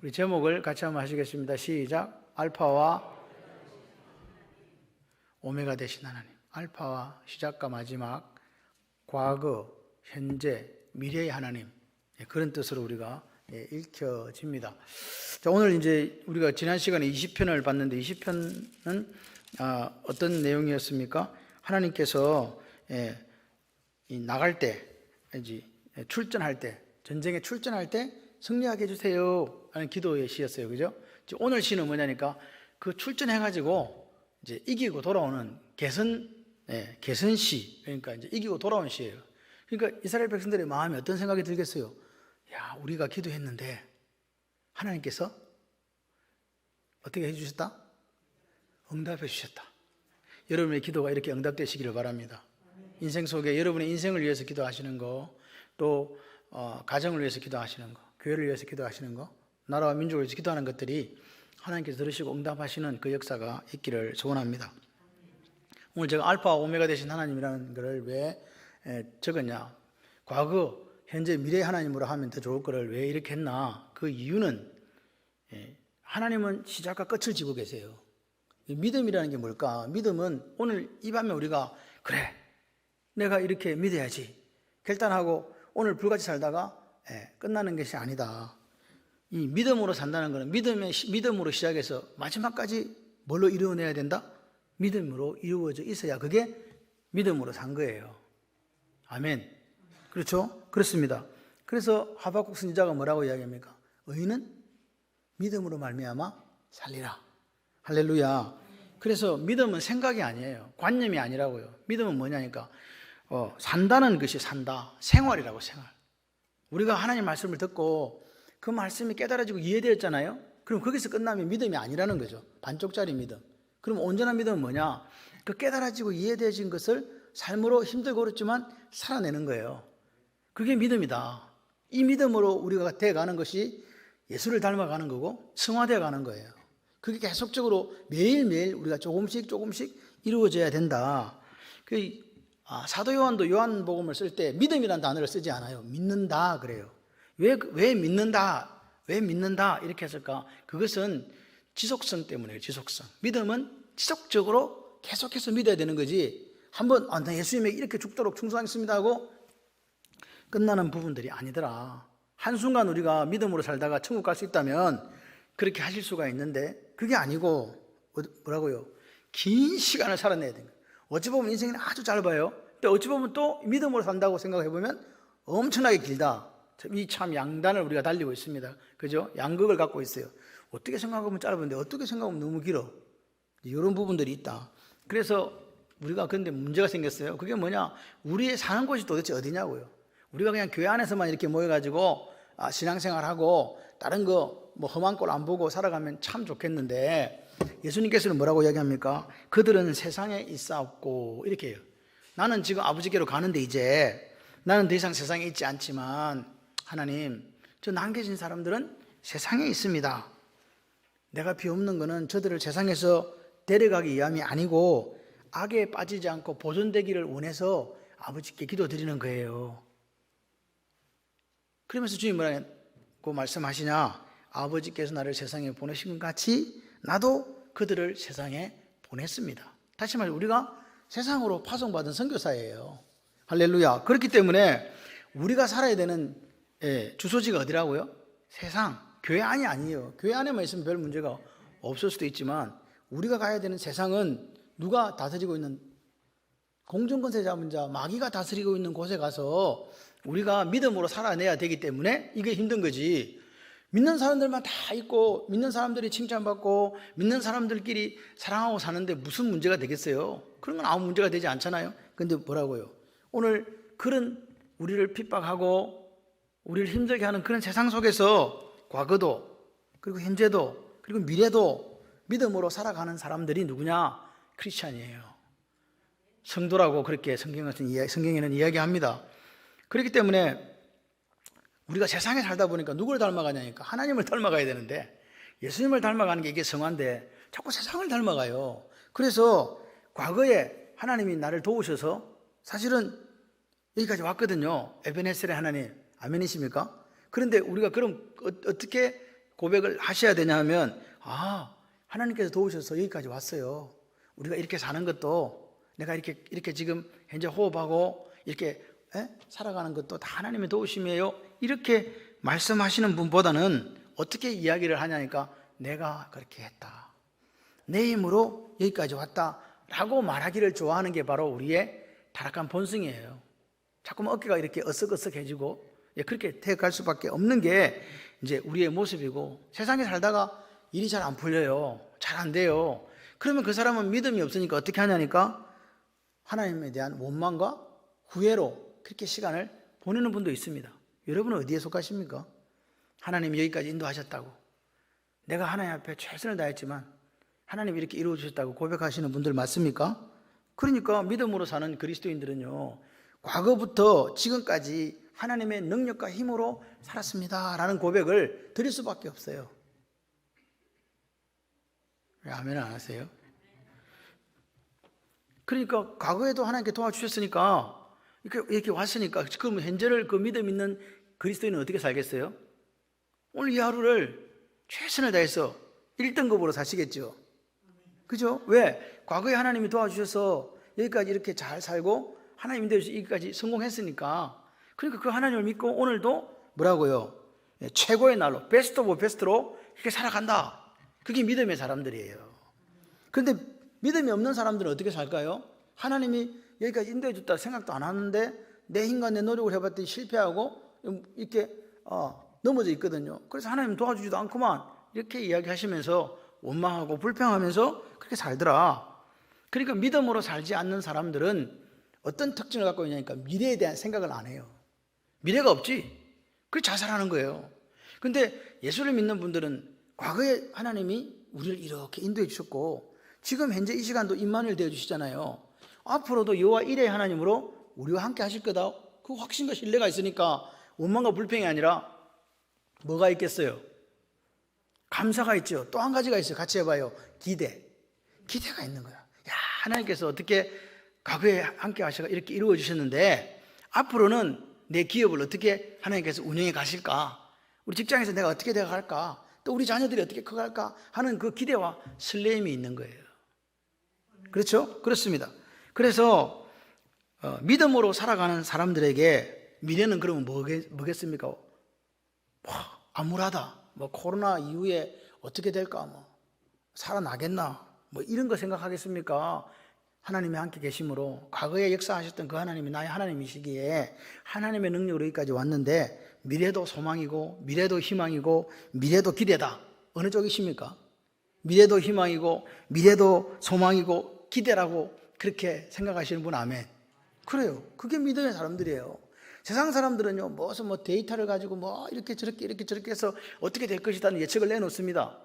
우리 제목을 같이 한번 하시겠습니다. 시작. 알파와 오메가 되신 하나님. 알파와 시작과 마지막, 과거, 현재, 미래의 하나님. 그런 뜻으로 우리가 읽혀집니다. 자, 오늘 이제 우리가 지난 시간에 20편을 봤는데 20편은 어떤 내용이었습니까? 하나님께서 나갈 때, 출전할 때, 전쟁에 출전할 때 승리하게 해주세요 하는 기도의 시였어요. 그죠? 오늘 시는 뭐냐니까 그 출전해가지고 이제 이기고 돌아오는 개선시, 그러니까 이제 이기고 돌아온 시예요. 그러니까 이스라엘 백성들의 마음에 어떤 생각이 들겠어요? 야, 우리가 기도했는데 하나님께서 어떻게 해주셨다? 응답해 주셨다. 여러분의 기도가 이렇게 응답되시기를 바랍니다. 인생 속에 여러분의 인생을 위해서 기도하시는 거, 또 가정을 위해서 기도하시는 거, 교회를 위해서 기도하시는 거, 나라와 민족을 위해서 기도하는 것들이 하나님께서 들으시고 응답하시는 그 역사가 있기를 소원합니다. 오늘 제가 알파와 오메가 되신 하나님이라는 것을 왜 적었냐? 과거, 현재, 미래 하나님으로 하면 더 좋을 거를 왜 이렇게 했나? 그 이유는 하나님은 시작과 끝을 지고 계세요. 믿음이라는 게 뭘까? 믿음은 오늘 이 밤에 우리가 그래, 내가 이렇게 믿어야지 결단하고 오늘 불같이 살다가 끝나는 것이 아니다. 이 믿음으로 산다는 것은 믿음으로 시작해서 마지막까지 뭘로 이루어내야 된다? 믿음으로 이루어져 있어야 그게 믿음으로 산 거예요. 아멘. 그렇죠? 그렇습니다. 그래서 하박국 선지자가 뭐라고 이야기합니까? 의인은 믿음으로 말미암아 살리라. 할렐루야. 그래서 믿음은 생각이 아니에요. 관념이 아니라고요. 믿음은 뭐냐니까 산다는 것이 산다. 생활이라고, 생활. 우리가 하나님 말씀을 듣고 그 말씀이 깨달아지고 이해되었잖아요. 그럼 거기서 끝나면 믿음이 아니라는 거죠. 반쪽짜리 믿음. 그럼 온전한 믿음은 뭐냐? 그 깨달아지고 이해되어진 것을 삶으로 힘들고 어렵지만 살아내는 거예요. 그게 믿음이다. 이 믿음으로 우리가 돼가는 것이 예수를 닮아가는 거고 승화되어 가는 거예요. 그게 계속적으로 매일매일 우리가 조금씩 이루어져야 된다. 사도 요한도 요한복음을 쓸 때 믿음이라는 단어를 쓰지 않아요. 믿는다 그래요. 왜 믿는다? 왜 믿는다? 이렇게 했을까? 그것은 지속성 때문에요. 지속성. 믿음은 지속적으로 계속해서 믿어야 되는 거지. 한번 나 예수님에게 이렇게 죽도록 충성하겠습니다 하고 끝나는 부분들이 아니더라. 한순간 우리가 믿음으로 살다가 천국 갈 수 있다면 그렇게 하실 수가 있는데 그게 아니고 뭐라고요? 긴 시간을 살아내야 됩니다. 어찌 보면 인생이 아주 짧아요. 근데 어찌 보면 또 믿음으로 산다고 생각해 보면 엄청나게 길다. 이 참 양단을 우리가 달리고 있습니다. 그죠? 양극을 갖고 있어요. 어떻게 생각하면 짧은데 어떻게 생각하면 너무 길어. 이런 부분들이 있다. 그래서 우리가 근데 문제가 생겼어요. 그게 뭐냐? 우리의 사는 곳이 도대체 어디냐고요. 우리가 그냥 교회 안에서만 이렇게 모여가지고 신앙생활하고 다른 거 뭐 험한 꼴 안 보고 살아가면 참 좋겠는데 예수님께서는 뭐라고 이야기합니까? 그들은 세상에 있사옵고 이렇게 해요. 나는 지금 아버지께로 가는데 이제 나는 더 이상 세상에 있지 않지만 하나님, 저 남겨진 사람들은 세상에 있습니다. 내가 비옵는 거는 저들을 세상에서 데려가기 위함이 아니고 악에 빠지지 않고 보존되기를 원해서 아버지께 기도드리는 거예요. 그러면서 주님 뭐라고 말씀하시냐? 아버지께서 나를 세상에 보내신 것 같이 나도 그들을 세상에 보냈습니다. 다시 말해 우리가 세상으로 파송받은 선교사예요. 할렐루야. 그렇기 때문에 우리가 살아야 되는 주소지가 어디라고요? 세상. 교회 안이 아니에요. 교회 안에만 있으면 별 문제가 없을 수도 있지만 우리가 가야 되는 세상은 누가 다스리고 있는 공중권세 잡은 자, 마귀가 다스리고 있는 곳에 가서 우리가 믿음으로 살아내야 되기 때문에 이게 힘든 거지. 믿는 사람들만 다 있고 믿는 사람들이 칭찬받고 믿는 사람들끼리 사랑하고 사는데 무슨 문제가 되겠어요? 그런 건 아무 문제가 되지 않잖아요. 근데 뭐라고요? 오늘 그런 우리를 핍박하고 우리를 힘들게 하는 그런 세상 속에서 과거도 그리고 현재도 그리고 미래도 믿음으로 살아가는 사람들이 누구냐? 크리스찬이에요. 성도라고 그렇게 성경에는 이야기합니다. 그렇기 때문에 우리가 세상에 살다 보니까 누구를 닮아가냐니까 하나님을 닮아가야 되는데 예수님을 닮아가는 게 이게 성화인데 자꾸 세상을 닮아가요. 그래서 과거에 하나님이 나를 도우셔서 사실은 여기까지 왔거든요. 에베네셀의 하나님, 아멘이십니까? 그런데 우리가 그럼 어떻게 고백을 하셔야 되냐 하면, 하나님께서 도우셔서 여기까지 왔어요. 우리가 이렇게 사는 것도, 내가 이렇게 지금 현재 호흡하고 이렇게 살아가는 것도 다 하나님의 도우심이에요. 이렇게 말씀하시는 분보다는 어떻게 이야기를 하냐니까, 내가 그렇게 했다, 내 힘으로 여기까지 왔다 라고 말하기를 좋아하는 게 바로 우리의 타락한 본성이에요. 자꾸만 어깨가 이렇게 어석어석해지고 그렇게 태어갈 수밖에 없는 게 이제 우리의 모습이고, 세상에 살다가 일이 잘 안 풀려요. 잘 안 돼요. 그러면 그 사람은 믿음이 없으니까 어떻게 하냐니까, 하나님에 대한 원망과 후회로 그렇게 시간을 보내는 분도 있습니다. 여러분은 어디에 속하십니까? 하나님이 여기까지 인도하셨다고, 내가 하나님 앞에 최선을 다했지만 하나님이 이렇게 이루어 주셨다고 고백하시는 분들 맞습니까? 그러니까 믿음으로 사는 그리스도인들은요, 과거부터 지금까지 하나님의 능력과 힘으로 살았습니다 라는 고백을 드릴 수밖에 없어요. 왜 아멘 안 하세요? 그러니까 과거에도 하나님께 도와주셨으니까, 이렇게 왔으니까, 그럼 현재를 그 믿음 있는 그리스도인은 어떻게 살겠어요? 오늘 이 하루를 최선을 다해서 1등급으로 사시겠죠. 그죠? 왜? 과거에 하나님이 도와주셔서 여기까지 이렇게 잘 살고 하나님 인도해서 여기까지 성공했으니까, 그러니까 그 하나님을 믿고 오늘도 뭐라고요? 최고의 날로, 베스트 오브 베스트로 이렇게 살아간다. 그게 믿음의 사람들이에요. 그런데 믿음이 없는 사람들은 어떻게 살까요? 하나님이 여기까지 인도해 줬다 생각도 안 하는데 내 힘과 내 노력을 해봤더니 실패하고 이렇게 넘어져 있거든요. 그래서 하나님 도와주지도 않구만 이렇게 이야기하시면서 원망하고 불평하면서 그렇게 살더라. 그러니까 믿음으로 살지 않는 사람들은 어떤 특징을 갖고 있냐니까, 미래에 대한 생각을 안 해요. 미래가 없지. 그래서 자살하는 거예요. 근데 예수를 믿는 분들은 과거에 하나님이 우리를 이렇게 인도해 주셨고, 지금 현재 이 시간도 임마누엘 되어 주시잖아요. 앞으로도 여호와 이레의 하나님으로 우리와 함께 하실 거다, 그 확신과 신뢰가 있으니까 원망과 불평이 아니라 뭐가 있겠어요? 감사가 있죠. 또 한 가지가 있어요. 같이 해봐요. 기대가 있는 거야. 야, 하나님께서 어떻게 과거에 함께 하셔서 이렇게 이루어 주셨는데 앞으로는 내 기업을 어떻게 하나님께서 운영해 가실까, 우리 직장에서 내가 어떻게 되어 갈까, 또 우리 자녀들이 어떻게 커갈까 하는 그 기대와 설레임이 있는 거예요. 그렇죠? 그렇습니다. 그래서 믿음으로 살아가는 사람들에게 미래는 그러면 뭐겠습니까? 암울하다, 코로나 이후에 어떻게 될까, 살아나겠나, 이런 거 생각하겠습니까? 하나님이 함께 계심으로 과거에 역사하셨던 그 하나님이 나의 하나님이시기에 하나님의 능력으로 여기까지 왔는데, 미래도 소망이고 미래도 희망이고 미래도 기대다. 어느 쪽이십니까? 미래도 희망이고 미래도 소망이고 기대라고 그렇게 생각하시는 분 아멘. 그래요. 그게 믿음의 사람들이에요. 세상 사람들은요, 무슨 데이터를 가지고 이렇게 저렇게 해서 어떻게 될 것이라는 예측을 내놓습니다.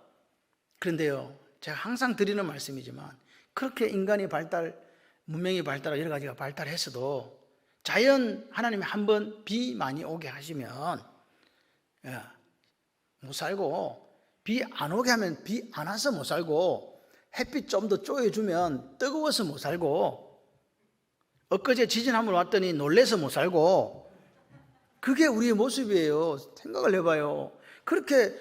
그런데요, 제가 항상 드리는 말씀이지만, 그렇게 인간이 문명이 발달하고 여러 가지가 발달했어도 자연 하나님이 한번 비 많이 오게 하시면 못 살고, 비 안 오게 하면 비 안 와서 못 살고, 햇빛 좀 더 쪼여주면 뜨거워서 못 살고, 엊그제 지진 한번 왔더니 놀래서 못 살고, 그게 우리의 모습이에요. 생각을 해봐요. 그렇게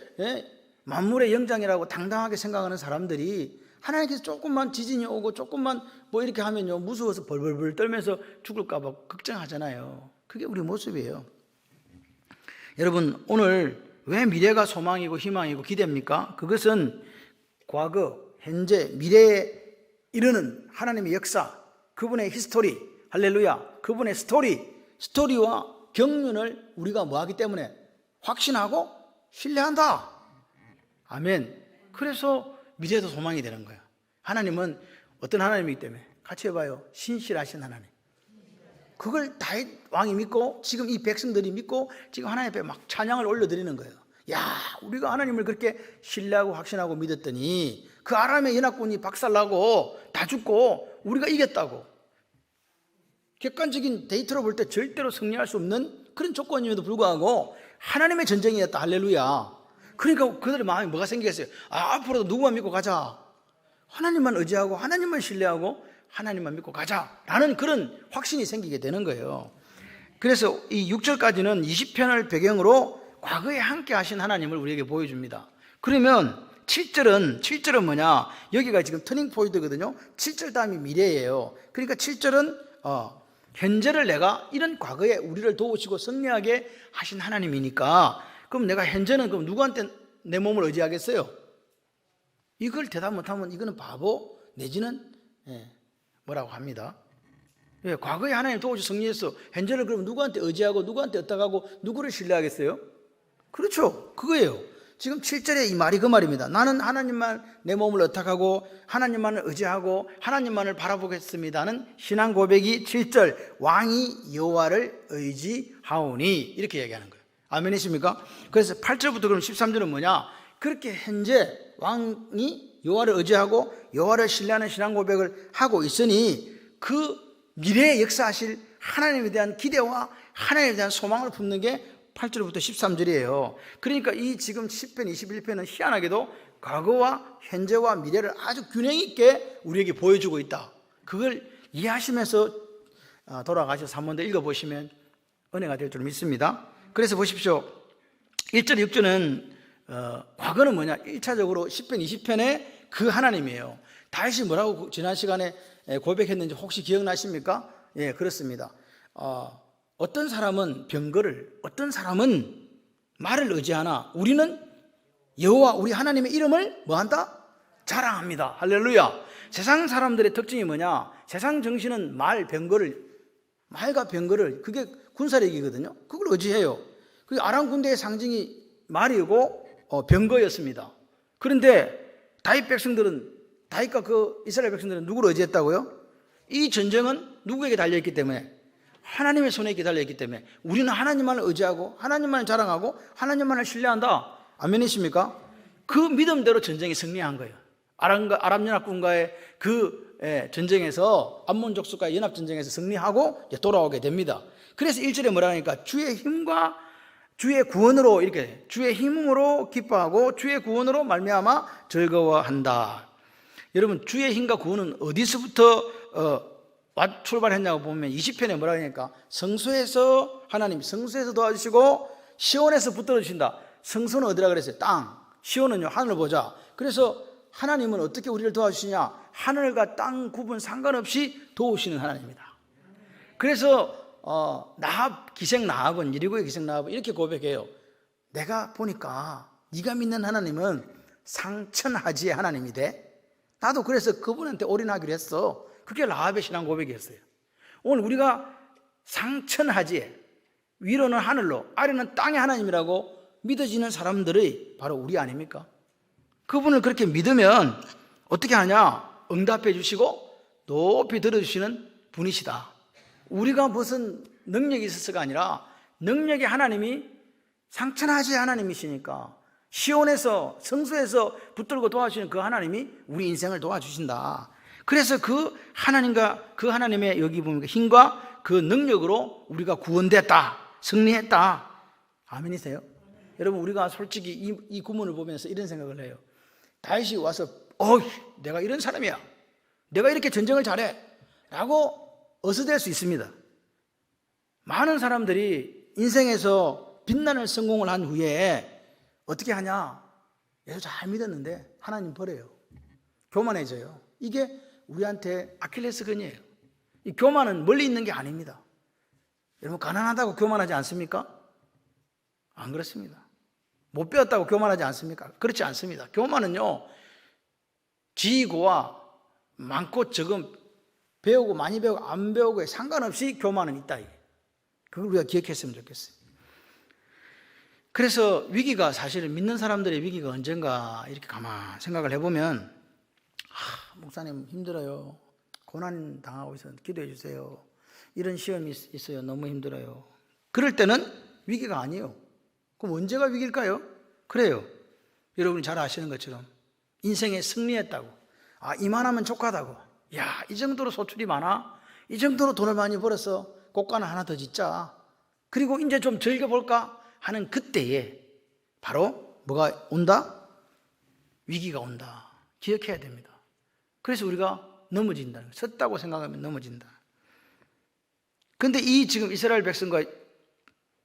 만물의 영장이라고 당당하게 생각하는 사람들이 하나님께서 조금만 지진이 오고 조금만 이렇게 하면요, 무서워서 벌벌벌 떨면서 죽을까 봐 걱정하잖아요. 그게 우리 모습이에요. 여러분, 오늘 왜 미래가 소망이고 희망이고 기대입니까? 그것은 과거, 현재, 미래에 이르는 하나님의 역사, 그분의 히스토리, 할렐루야, 그분의 스토리와 경륜을 우리가 뭐하기 때문에 확신하고 신뢰한다. 아멘. 그래서 미래도 소망이 되는 거야. 하나님은 어떤 하나님이기 때문에, 같이 해봐요. 신실하신 하나님. 그걸 다윗 왕이 믿고 지금 이 백성들이 믿고 지금 하나님 앞에 막 찬양을 올려드리는 거예요. 야, 우리가 하나님을 그렇게 신뢰하고 확신하고 믿었더니 그 아람의 연합군이 박살나고 다 죽고 우리가 이겼다고. 객관적인 데이터로 볼 때 절대로 승리할 수 없는 그런 조건임에도 불구하고 하나님의 전쟁이었다. 할렐루야. 그러니까 그들의 마음에 뭐가 생기겠어요? 앞으로도 누구만 믿고 가자. 하나님만 의지하고 하나님만 신뢰하고 하나님만 믿고 가자라는 그런 확신이 생기게 되는 거예요. 그래서 이 6절까지는 20편을 배경으로 과거에 함께 하신 하나님을 우리에게 보여줍니다. 그러면 7절은 뭐냐? 여기가 지금 터닝 포인트거든요. 7절 다음이 미래예요. 그러니까 7절은 현재를 내가 이런 과거에 우리를 도우시고 승리하게 하신 하나님이니까, 그럼 내가 현재는 그럼 누구한테 내 몸을 의지하겠어요? 이걸 대답 못하면 이거는 바보 내지는 뭐라고 합니다. 왜? 과거에 하나님 도우시 승리했어. 현재를 그럼 누구한테 의지하고 누구한테 어떡하고 누구를 신뢰하겠어요? 그렇죠. 그거예요. 지금 7절에 이 말이 그 말입니다. 나는 하나님만 내 몸을 의탁하고 하나님만을 의지하고 하나님만을 바라보겠습니다는 신앙 고백이 7절 왕이 여호와를 의지하오니 이렇게 얘기하는 거예요. 아멘이십니까? 그래서 8절부터 그럼 13절은 뭐냐? 그렇게 현재 왕이 여호와를 의지하고 여호와를 신뢰하는 신앙 고백을 하고 있으니 그 미래에 역사하실 하나님에 대한 기대와 하나님에 대한 소망을 품는 게 8절부터 13절이에요. 그러니까 이 지금 10편, 21편은 희한하게도 과거와 현재와 미래를 아주 균형 있게 우리에게 보여주고 있다. 그걸 이해하시면서 돌아가셔서 한 번 더 읽어보시면 은혜가 될 줄 믿습니다. 그래서 보십시오. 1절, 6절은 과거는 뭐냐? 1차적으로 10편, 20편의 그 하나님이에요. 다윗이 뭐라고 지난 시간에 고백했는지 혹시 기억나십니까? 예, 그렇습니다. 어떤 사람은 병거를, 어떤 사람은 말을 의지하나 우리는 여호와 우리 하나님의 이름을 뭐한다? 자랑합니다. 할렐루야. 세상 사람들의 특징이 뭐냐? 세상 정신은 말, 병거를, 말과 병거를, 그게 군사력이거든요. 그걸 의지해요. 그 아람 군대의 상징이 말이고 병거였습니다. 그런데 다윗 백성들은, 다윗과 그 이스라엘 백성들은 누구를 의지했다고요? 이 전쟁은 누구에게 달려있기 때문에? 하나님의 손에 달려있기 때문에 우리는 하나님만을 의지하고 하나님만을 자랑하고 하나님만을 신뢰한다. 아멘이십니까? 그 믿음대로 전쟁에 승리한 거예요. 아람 연합군과의 그 전쟁에서 암몬 족속과의 연합전쟁에서 승리하고 돌아오게 됩니다. 그래서 1절에 뭐라 하니까 주의 힘과 주의 구원으로, 이렇게 주의 힘으로 기뻐하고 주의 구원으로 말미암아 즐거워한다. 여러분, 주의 힘과 구원은 어디서부터 출발했냐고 보면 20편에 뭐라 하니까 성소에서 하나님, 성소에서 도와주시고 시온에서 붙들어 주신다. 성소는 어디라 그랬어요? 땅. 시온은요, 하늘을 보자. 그래서 하나님은 어떻게 우리를 도와주시냐? 하늘과 땅 구분 상관없이 도우시는 하나님입니다. 그래서 기생 나합은, 여리고의 기생 나합은 이렇게 고백해요. 내가 보니까 네가 믿는 하나님은 상천하지의 하나님이 돼. 나도 그래서 그분한테 올인하기로 했어. 그게 라합의 신앙 고백이었어요. 오늘 우리가 상천하지에, 위로는 하늘로 아래는 땅의 하나님이라고 믿어지는 사람들의 바로 우리 아닙니까? 그분을 그렇게 믿으면 어떻게 하냐? 응답해 주시고 높이 들어주시는 분이시다. 우리가 무슨 능력이 있어서가 아니라 능력의 하나님이 상천하지의 하나님이시니까 시온에서, 성소에서 붙들고 도와주시는 그 하나님이 우리 인생을 도와주신다. 그래서 그 하나님과 그 하나님의 여기 보면 힘과 그 능력으로 우리가 구원됐다, 승리했다. 아멘이세요? 여러분, 우리가 솔직히 이 구문을 보면서 이런 생각을 해요. 다윗이 와서 내가 이런 사람이야, 내가 이렇게 전쟁을 잘해 라고 어수될 수 있습니다. 많은 사람들이 인생에서 빛나는 성공을 한 후에 어떻게 하냐? 예수 잘 믿었는데 하나님 버려요. 교만해져요. 이게 우리한테 아킬레스건이에요. 이 교만은 멀리 있는 게 아닙니다. 여러분, 가난하다고 교만하지 않습니까? 안 그렇습니다. 못 배웠다고 교만하지 않습니까? 그렇지 않습니다. 교만은요, 지고와 많고 적음, 배우고 많이 배우고 안 배우고에 상관없이 교만은 있다. 그걸 우리가 기억했으면 좋겠어요. 그래서 위기가, 사실은 믿는 사람들의 위기가 언젠가 이렇게 가만 생각을 해보면, 목사님 힘들어요, 고난 당하고 있어요, 기도해 주세요, 이런 시험이 있어요, 너무 힘들어요. 그럴 때는 위기가 아니에요. 그럼 언제가 위기일까요? 그래요, 여러분이 잘 아시는 것처럼 인생에 승리했다고, 이만하면 족하다고, 이 정도로 소출이 많아, 이 정도로 돈을 많이 벌어서 꽃가나 하나 더 짓자, 그리고 이제 좀 즐겨볼까 하는 그때에 바로 뭐가 온다? 위기가 온다. 기억해야 됩니다. 그래서 우리가 넘어진다는 거예요. 섰다고 생각하면 넘어진다. 그런데 이 지금 이스라엘 백성과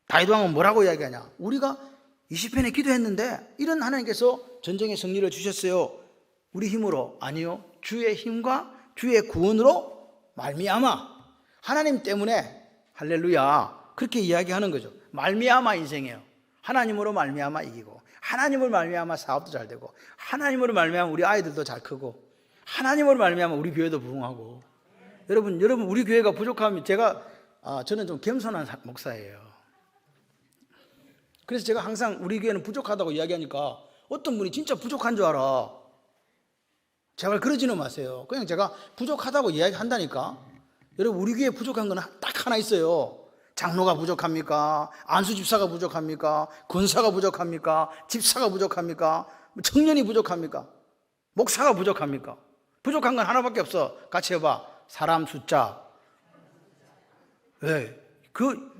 다윗 왕은 뭐라고 이야기하냐? 우리가 20편에 기도했는데 이런 하나님께서 전쟁의 승리를 주셨어요. 우리 힘으로? 아니요. 주의 힘과 주의 구원으로 말미암아. 하나님 때문에 할렐루야. 그렇게 이야기하는 거죠. 말미암아 인생이에요. 하나님으로 말미암아 이기고, 하나님으로 말미암아 사업도 잘 되고, 하나님으로 말미암아 우리 아이들도 잘 크고, 하나님으로 말미암아 우리 교회도 부흥하고. 여러분 우리 교회가 부족하면 저는 좀 겸손한 목사예요. 그래서 제가 항상 우리 교회는 부족하다고 이야기하니까 어떤 분이 진짜 부족한 줄 알아. 제발 그러지는 마세요. 그냥 제가 부족하다고 이야기한다니까. 여러분 우리 교회에 부족한 건 딱 하나 있어요. 장로가 부족합니까? 안수 집사가 부족합니까? 권사가 부족합니까? 집사가 부족합니까? 청년이 부족합니까? 목사가 부족합니까? 부족한 건 하나밖에 없어. 같이 해봐. 사람 숫자. 네.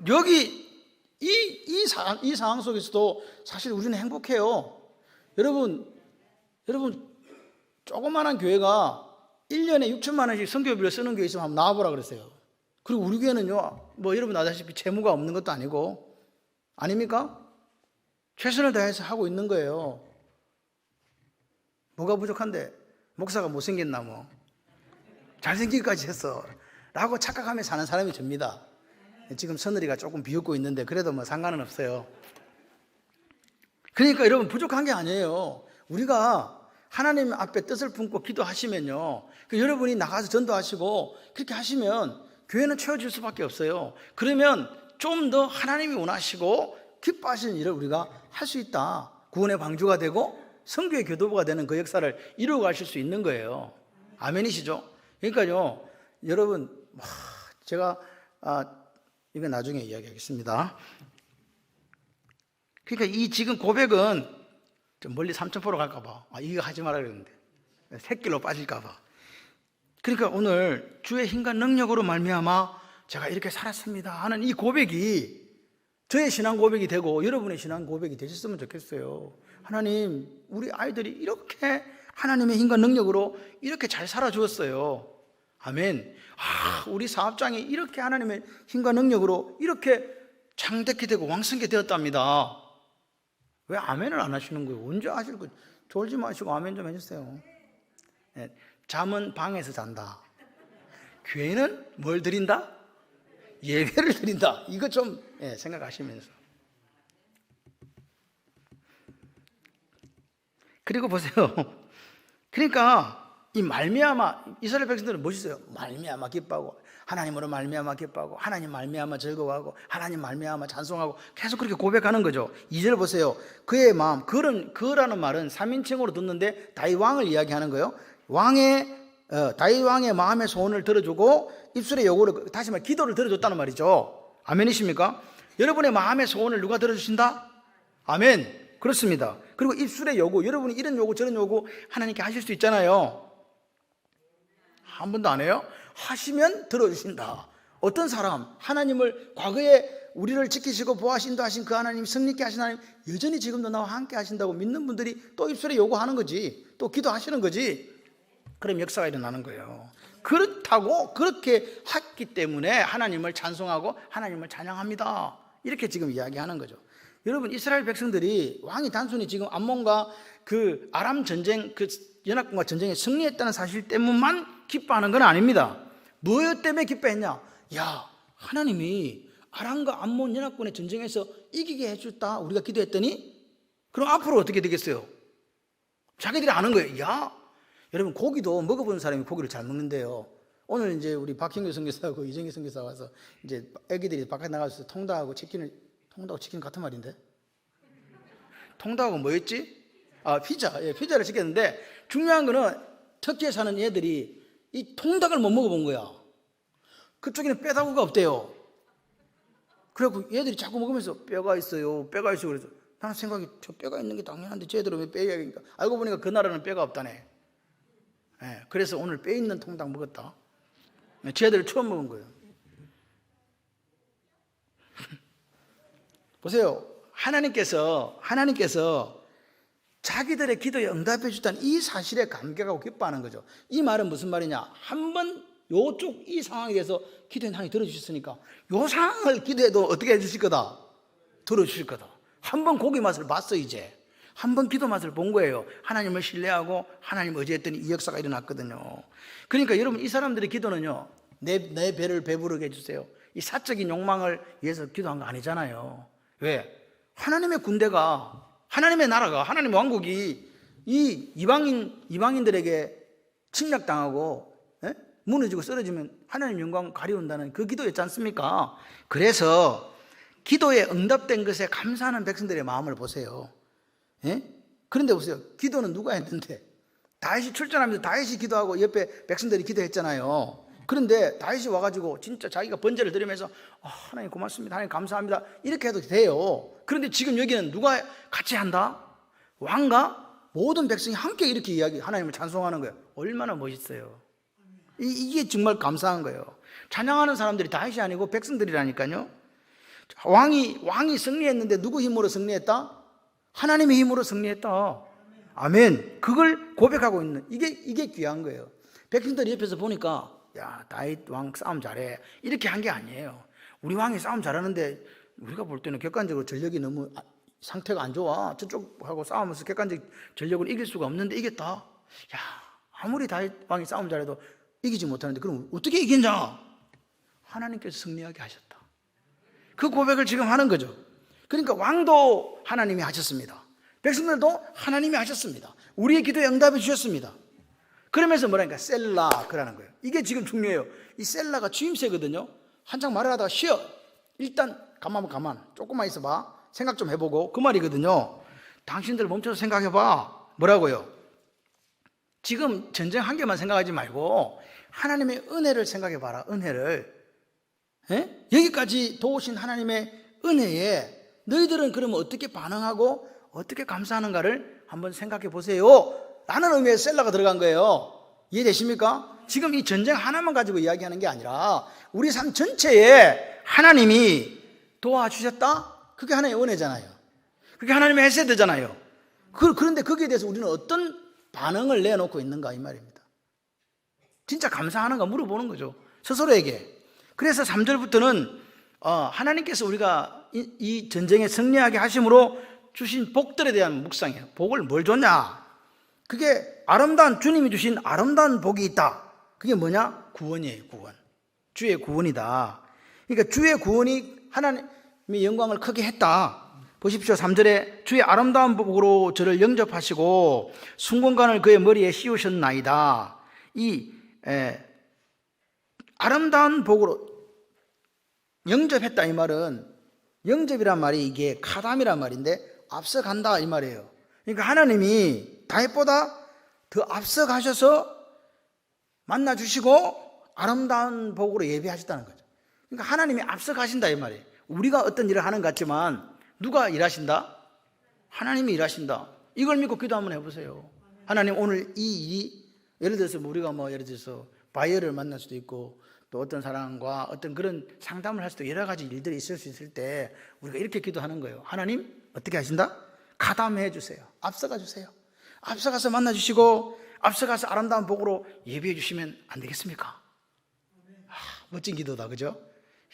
여기 이 상황 속에서도 사실 우리는 행복해요. 여러분 조그마한 교회가 1년에 6천만 원씩 선교비를 쓰는 교회 있으면 한번 나와보라 그랬어요. 그리고 우리 교회는요, 뭐 여러분 아다시피 채무가 없는 것도 아니고, 아닙니까? 최선을 다해서 하고 있는 거예요. 뭐가 부족한데? 목사가 못생겼나 뭐. 잘생기기까지 했어 라고 착각하며 사는 사람이 접니다. 지금 서늘이가 조금 비웃고 있는데 그래도 뭐 상관은 없어요. 그러니까 여러분 부족한 게 아니에요. 우리가 하나님 앞에 뜻을 품고 기도하시면요, 여러분이 나가서 전도하시고 그렇게 하시면 교회는 채워질 수밖에 없어요. 그러면 좀 더 하나님이 원하시고 기뻐하시는 일을 우리가 할 수 있다. 구원의 방주가 되고 성교의 교도부가 되는 그 역사를 이루어 가실 수 있는 거예요. 아멘이시죠? 그러니까요 여러분, 제가 이거 나중에 이야기하겠습니다. 그러니까 이 지금 고백은 좀 멀리 삼천포로 갈까 봐 이거 하지 말라 그랬는데 새길로 빠질까 봐. 그러니까 오늘 주의 힘과 능력으로 말미암아 제가 이렇게 살았습니다 하는 이 고백이 저의 신앙 고백이 되고 여러분의 신앙 고백이 되셨으면 좋겠어요. 하나님, 우리 아이들이 이렇게 하나님의 힘과 능력으로 이렇게 잘 살아주었어요. 아멘. 우리 사업장이 이렇게 하나님의 힘과 능력으로 이렇게 창대케 되고 왕성케 되었답니다. 왜 아멘을 안 하시는 거예요? 언제 하실 거예요? 졸지 마시고 아멘 좀 해주세요. 네, 잠은 방에서 잔다. 교회는 뭘 드린다? 예배를 드린다. 이거 좀 생각하시면서. 그리고 보세요. 그러니까 이 말미암아, 이스라엘 백성들은 멋있어요. 말미암아 기뻐하고, 하나님으로 말미암아 기뻐하고, 하나님 말미암아 즐거워하고, 하나님 말미암아 찬송하고, 계속 그렇게 고백하는 거죠. 2절 보세요. 그의 마음, 그라는 말은 3인칭으로 듣는데 다윗 왕을 이야기하는 거예요. 다윗 왕의 마음의 소원을 들어주고 입술의 요구를, 다시 말해 기도를 들어줬다는 말이죠. 아멘이십니까? 여러분의 마음의 소원을 누가 들어주신다? 아멘. 그렇습니다. 그리고 입술의 요구, 여러분이 이런 요구 저런 요구 하나님께 하실 수 있잖아요. 한 번도 안 해요? 하시면 들어주신다. 어떤 사람, 하나님을 과거에 우리를 지키시고 보호하신다 하신 그 하나님, 승리케 하신 하나님 여전히 지금도 나와 함께 하신다고 믿는 분들이 또 입술에 요구하는 거지, 또 기도하시는 거지. 그럼 역사가 일어나는 거예요. 그렇다고 그렇게 했기 때문에 하나님을 찬송하고 하나님을 찬양합니다. 이렇게 지금 이야기하는 거죠. 여러분, 이스라엘 백성들이 왕이 단순히 지금 암몬과 그 아람 전쟁, 그 연합군과 전쟁에 승리했다는 사실 때문만 기뻐하는 건 아닙니다. 뭐 때문에 기뻐했냐? 야, 하나님이 아람과 암몬 연합군의 전쟁에서 이기게 해줬다. 우리가 기도했더니 그럼 앞으로 어떻게 되겠어요? 자기들이 아는 거예요. 야, 여러분, 고기도 먹어본 사람이 고기를 잘 먹는데요. 오늘 이제 우리 박형규 선교사하고 이정희 선교사 와서 이제 애기들이 바깥에 나가서 통닭하고 치킨 같은 말인데? 통닭하고 뭐였지? 피자. 피자를 시켰는데 중요한 거는 터키에 사는 애들이 이 통닭을 못 먹어본 거야. 그쪽에는 뼈다구가 없대요. 그래갖고 얘들이 자꾸 먹으면서 뼈가 있어요. 그래서 나는 생각이 저 뼈가 있는 게 당연한데 쟤들은 왜 뼈가 있니까? 알고 보니까 그 나라는 뼈가 없다네. 그래서 오늘 뼈 있는 통닭 먹었다. 쟤들을 처음 먹은 거예요. 보세요. 하나님께서 자기들의 기도에 응답해 주다는 이 사실에 감격하고 기뻐하는 거죠. 이 말은 무슨 말이냐? 한번 요쪽 이 상황에 대해서 기도에 하나님이 들어주셨으니까 요 상황을 기도해도 어떻게 해주실 거다? 들어주실 거다. 한 번 고기 맛을 봤어. 이제 한 번 기도 맛을 본 거예요. 하나님을 신뢰하고 하나님 어제했더니 이 역사가 일어났거든요. 그러니까 여러분, 이 사람들의 기도는요, 내 배를 배부르게 해주세요, 이 사적인 욕망을 위해서 기도한 거 아니잖아요. 왜? 하나님의 군대가, 하나님의 나라가, 하나님의 왕국이 이 이방인들에게 침략당하고 무너지고 쓰러지면 하나님 영광 가리운다는 그 기도였지 않습니까? 그래서 기도에 응답된 것에 감사하는 백성들의 마음을 보세요. 그런데 보세요, 기도는 누가 했는데? 다윗이 출전하면서 다윗이 기도하고 옆에 백성들이 기도했잖아요. 그런데 다윗이 와가지고 진짜 자기가 번제를 드리면서 하나님 고맙습니다, 하나님 감사합니다, 이렇게 해도 돼요. 그런데 지금 여기는 누가 같이 한다? 왕과 모든 백성이 함께 이렇게 하나님을 찬송하는 거예요. 얼마나 멋있어요. 이게 정말 감사한 거예요. 찬양하는 사람들이 다윗이 아니고 백성들이라니까요. 왕이 승리했는데 누구 힘으로 승리했다? 하나님의 힘으로 승리했다. 아멘. 그걸 고백하고 있는, 이게 귀한 거예요. 백성들이 옆에서 보니까, 야, 다윗 왕 싸움 잘해, 이렇게 한 게 아니에요. 우리 왕이 싸움 잘하는데 우리가 볼 때는 객관적으로 전력이 너무 상태가 안 좋아, 저쪽하고 싸우면서 객관적 전력으로 이길 수가 없는데 이겼다. 야, 아무리 다윗 왕이 싸움 잘해도 이기지 못하는데 그럼 어떻게 이겼냐? 하나님께서 승리하게 하셨다. 그 고백을 지금 하는 거죠. 그러니까 왕도 하나님이 하셨습니다. 백성들도 하나님이 하셨습니다. 우리의 기도에 응답해 주셨습니다. 그러면서 뭐라니까? 셀라, 그라는 거예요. 이게 지금 중요해요. 이 셀라가 주임새거든요. 한창 말을 하다가 쉬어. 일단 가만 조금만 있어봐, 생각 좀 해보고, 그 말이거든요. 당신들 멈춰서 생각해봐. 뭐라고요? 지금 전쟁 한 개만 생각하지 말고 하나님의 은혜를 생각해봐라. 은혜를. 여기까지 도우신 하나님의 은혜에 너희들은 그러면 어떻게 반응하고 어떻게 감사하는가를 한번 생각해 보세요 라는 의미의 셀라가 들어간 거예요. 이해되십니까? 지금 이 전쟁 하나만 가지고 이야기하는 게 아니라 우리 삶 전체에 하나님이 도와주셨다? 그게 하나님의 은혜잖아요. 그게 하나님의 헤세드잖아요. 그런데 거기에 대해서 우리는 어떤 반응을 내놓고 있는가, 이 말입니다. 진짜 감사하는가 물어보는 거죠, 스스로에게. 그래서 3절부터는 하나님께서 우리가 이 전쟁에 승리하게 하심으로 주신 복들에 대한 묵상이에요. 복을 뭘 줬냐? 그게 아름다운, 주님이 주신 아름다운 복이 있다. 그게 뭐냐? 구원이에요. 구원. 주의 구원이다. 그러니까 주의 구원이 하나님의 영광을 크게 했다. 보십시오. 3절에 주의 아름다운 복으로 저를 영접하시고 순gon관을 그의 머리에 씌우셨나이다. 이 아름다운 복으로 영접했다, 이 말은, 영접이란 말이 이게 카담이란 말인데 앞서간다, 이 말이에요. 그러니까 하나님이 다윗보다 더 앞서가셔서 만나주시고 아름다운 복으로 예비하셨다는 거죠. 그러니까 하나님이 앞서가신다, 이 말이에요. 우리가 어떤 일을 하는 것 같지만 누가 일하신다? 하나님이 일하신다. 이걸 믿고 기도 한번 해보세요. 하나님, 오늘 이 일이, 예를 들어서 우리가 예를 들어서 바이어를 만날 수도 있고 또 어떤 사람과 어떤 그런 상담을 할 수도 여러 가지 일들이 있을 수 있을 때 우리가 이렇게 기도하는 거예요. 하나님, 어떻게 하신다? 가담해 주세요. 앞서가 주세요. 앞서가서 만나주시고 앞서가서 아름다운 복으로 예비해 주시면 안 되겠습니까? 멋진 기도다, 그죠?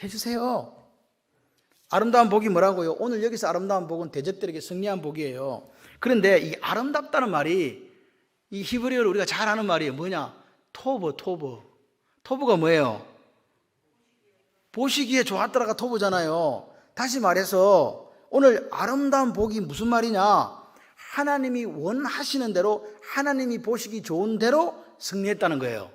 해주세요. 아름다운 복이 뭐라고요? 오늘 여기서 아름다운 복은 대적들에게 승리한 복이에요. 그런데 이 아름답다는 말이 이 히브리어로 우리가 잘 아는 말이에요. 뭐냐? 토브가 뭐예요? 보시기에 좋았더라가 토브잖아요. 다시 말해서 오늘 아름다운 복이 무슨 말이냐? 하나님이 원하시는 대로, 하나님이 보시기 좋은 대로 승리했다는 거예요.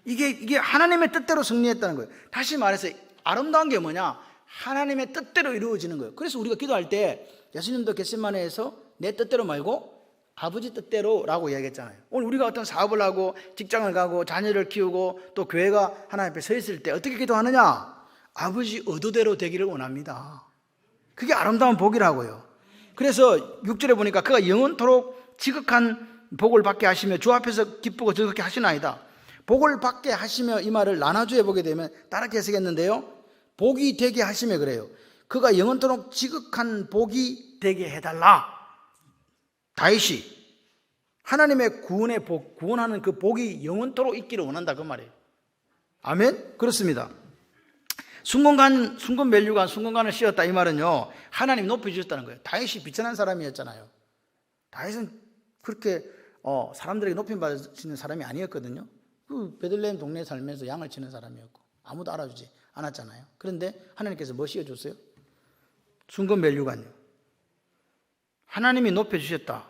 이게 하나님의 뜻대로 승리했다는 거예요. 다시 말해서 아름다운 게 뭐냐? 하나님의 뜻대로 이루어지는 거예요. 그래서 우리가 기도할 때 예수님도 겟세마네에서 내 뜻대로 말고 아버지 뜻대로 라고 이야기했잖아요. 오늘 우리가 어떤 사업을 하고 직장을 가고 자녀를 키우고 또 교회가 하나님 앞에 서 있을 때 어떻게 기도하느냐? 아버지 의도대로 되기를 원합니다. 그게 아름다운 복이라고요. 그래서 6절에 보니까 그가 영원토록 지극한 복을 받게 하시며 주 앞에서 기쁘고 즐겁게 하시나이다. 복을 받게 하시며, 이 말을 나나주에 보게 되면 다르게 해석했는데요, 복이 되게 하시며 그래요. 그가 영원토록 지극한 복이 되게 해달라. 다윗이 하나님의 구원의 복, 구원하는 그 복이 영원토록 있기를 원한다, 그 말이에요. 아멘? 그렇습니다. 순금 멸류관, 순금관을 씌웠다 이 말은요, 하나님이 높여주셨다는 거예요. 다윗이 비천한 사람이었잖아요. 다윗은 그렇게 사람들에게 높임 받을 수 있는 사람이 아니었거든요. 그 베들레헴 동네에 살면서 양을 치는 사람이었고 아무도 알아주지 않았잖아요. 그런데 하나님께서 뭐 씌워줬어요? 순금 멸류관이요. 하나님이 높여주셨다.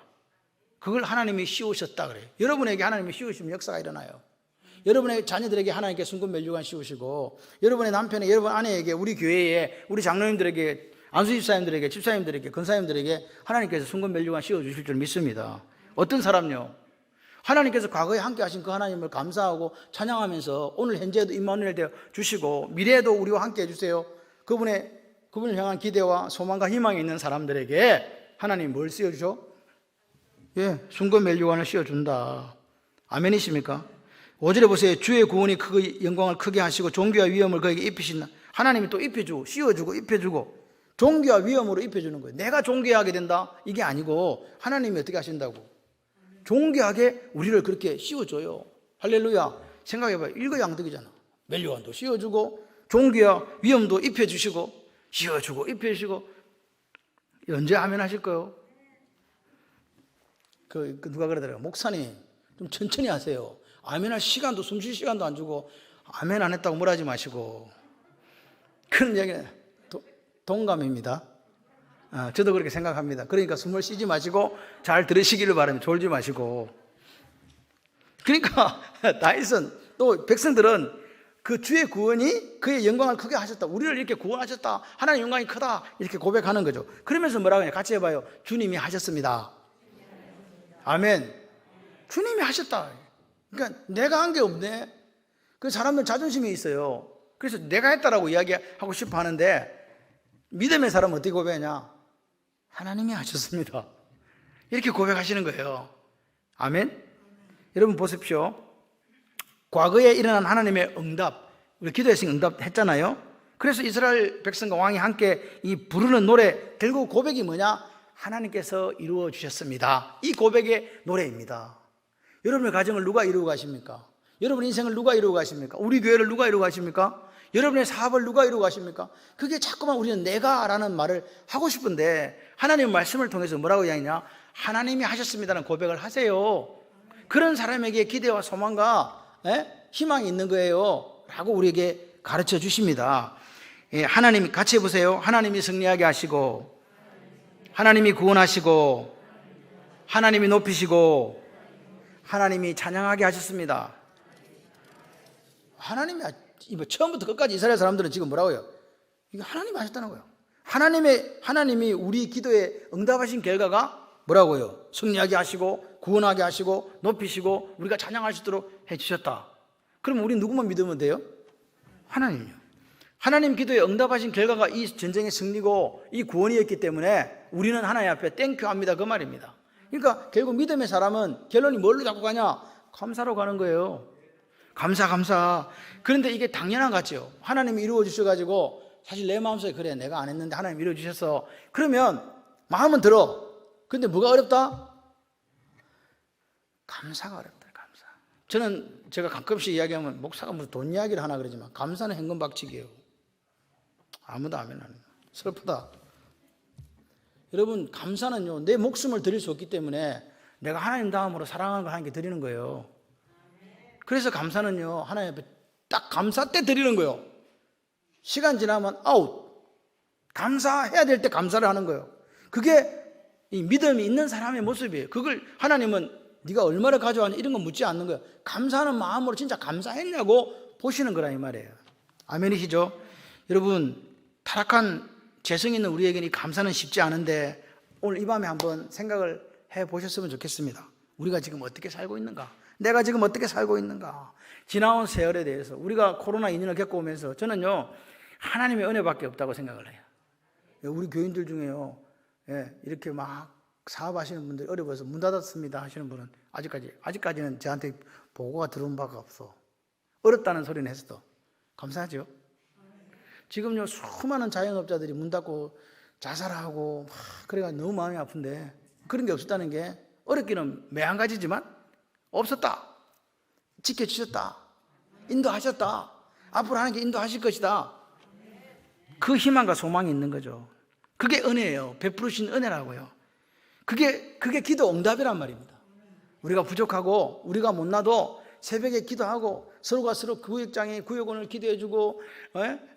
그걸 하나님이 씌우셨다 그래요. 여러분에게 하나님이 씌우시면 역사가 일어나요. 여러분의 자녀들에게 하나님께 순금 멸류관 씌우시고, 여러분의 남편에게, 여러분 아내에게, 우리 교회에, 우리 장로님들에게, 안수 집사님들에게, 집사님들에게, 권사님들에게 하나님께서 순금 멸류관 씌워주실 줄 믿습니다. 어떤 사람요? 하나님께서 과거에 함께 하신 그 하나님을 감사하고 찬양하면서 오늘 현재에도 임마누엘 되어 주시고 미래에도 우리와 함께 해주세요. 그분을 향한 기대와 소망과 희망이 있는 사람들에게 하나님 뭘 씌워주죠? 예, 순금 멸류관을 씌워준다. 아멘이십니까? 5절에 보세요. 주의 구원이 그 영광을 크게 하시고 존귀와 위엄을 그에게 입히신다. 하나님이 또 입혀주고 씌워주고 입혀주고 존귀와 위엄으로 입혀주는 거예요. 내가 존귀하게 된다 이게 아니고 하나님이 어떻게 하신다고? 존귀하게 우리를 그렇게 씌워줘요. 할렐루야. 생각해봐요. 일거양득이잖아. 멸류관도 씌워주고 존귀와 위엄도 입혀주시고 씌워주고 입혀주시고. 언제 아멘 하실 거요? 누가 그러더라고요. 목사님 좀 천천히 하세요. 아멘할 시간도 숨 쉴 시간도 안 주고 아멘 안 했다고 뭐라 하지 마시고. 그런 얘기는 동감입니다. 저도 그렇게 생각합니다. 그러니까 숨을 쉬지 마시고 잘 들으시기를 바랍니다. 졸지 마시고. 그러니까 다윗은 또 백성들은 그 주의 구원이 그의 영광을 크게 하셨다. 우리를 이렇게 구원하셨다. 하나님의 영광이 크다. 이렇게 고백하는 거죠. 그러면서 뭐라고 해요? 같이 해봐요. 주님이 하셨습니다. 아멘. 주님이 하셨다. 그러니까 내가 한 게 없네. 그 사람들 자존심이 있어요. 그래서 내가 했다라고 이야기하고 싶어 하는데 믿음의 사람은 어떻게 고백하냐? 하나님이 하셨습니다. 이렇게 고백하시는 거예요. 아멘. 여러분 보십시오. 과거에 일어난 하나님의 응답, 우리 기도했으니 응답했잖아요. 그래서 이스라엘 백성과 왕이 함께 이 부르는 노래, 결국 고백이 뭐냐? 하나님께서 이루어 주셨습니다. 이 고백의 노래입니다. 여러분의 가정을 누가 이루고 가십니까? 여러분의 인생을 누가 이루고 가십니까? 우리 교회를 누가 이루고 가십니까? 여러분의 사업을 누가 이루고 가십니까? 그게 자꾸만 우리는 내가라는 말을 하고 싶은데 하나님의 말씀을 통해서 뭐라고 이야기하냐? 하나님이 하셨습니다라는 고백을 하세요. 그런 사람에게 기대와 소망과 희망이 있는 거예요 라고 우리에게 가르쳐 주십니다. 하나님이 같이 해보세요. 하나님이 승리하게 하시고 하나님이 구원하시고 하나님이 높이시고 하나님이 찬양하게 하셨습니다. 하나님이 처음부터 끝까지 이스라엘 사람들은 지금 뭐라고요? 이게 하나님이 하셨다는 거예요. 하나님이 우리 기도에 응답하신 결과가 뭐라고요? 승리하게 하시고 구원하게 하시고 높이시고 우리가 찬양할 수 있도록 해주셨다. 그럼 우리 누구만 믿으면 돼요? 하나님요. 하나님 기도에 응답하신 결과가 이 전쟁의 승리고 이 구원이었기 때문에 우리는 하나님 앞에 땡큐 합니다 그 말입니다. 그러니까 결국 믿음의 사람은 결론이 뭘로 자꾸 가냐? 감사로 가는 거예요. 감사. 그런데 이게 당연한 것 같죠. 하나님이 이루어 주셔가지고 사실 내 마음속에 그래 내가 안 했는데 하나님 이루어 주셔서 그러면 마음은 들어. 근데 뭐가 어렵다? 감사가 어렵다. 감사. 제가 가끔씩 이야기하면 목사가 무슨 돈 이야기를 하나 그러지만 감사는 현금박치기예요. 아무도 아멘 안 해요. 슬프다. 여러분 감사는요 내 목숨을 드릴 수 없기 때문에 내가 하나님 다음으로 사랑하는 걸 하나님께 드리는 거예요. 그래서 감사는요 하나님 앞에 딱 감사 때 드리는 거예요. 시간 지나면 아웃. 감사해야 될 때 감사를 하는 거예요. 그게 이 믿음이 있는 사람의 모습이에요. 그걸 하나님은 네가 얼마를 가져왔냐 이런 거 묻지 않는 거예요. 감사하는 마음으로 진짜 감사했냐고 보시는 거라 이 말이에요. 아멘이시죠? 여러분 타락한 재성 있는 우리에게는 이 감사는 쉽지 않은데 오늘 이 밤에 한번 생각을 해보셨으면 좋겠습니다. 우리가 지금 어떻게 살고 있는가? 내가 지금 어떻게 살고 있는가? 지나온 세월에 대해서 우리가 코로나 2년을 겪어오면서 저는요 하나님의 은혜밖에 없다고 생각을 해요. 우리 교인들 중에요 이렇게 막 사업하시는 분들 어려워서 문 닫았습니다 하시는 분은 아직까지는 저한테 보고가 들어온 바가 없어. 어렵다는 소리는 했어도 감사하죠. 지금요 수많은 자영업자들이 문 닫고 자살하고 그래가지고 너무 마음이 아픈데 그런 게 없었다는 게 어렵기는 매한 가지지만 없었다. 지켜주셨다. 인도하셨다. 앞으로 하나님께 인도하실 것이다. 그 희망과 소망이 있는 거죠. 그게 은혜예요. 베푸르신 은혜라고요. 그게 기도 응답이란 말입니다. 우리가 부족하고 우리가 못나도 새벽에 기도하고 서로가 서로 구역장에 구역원을 기도해주고,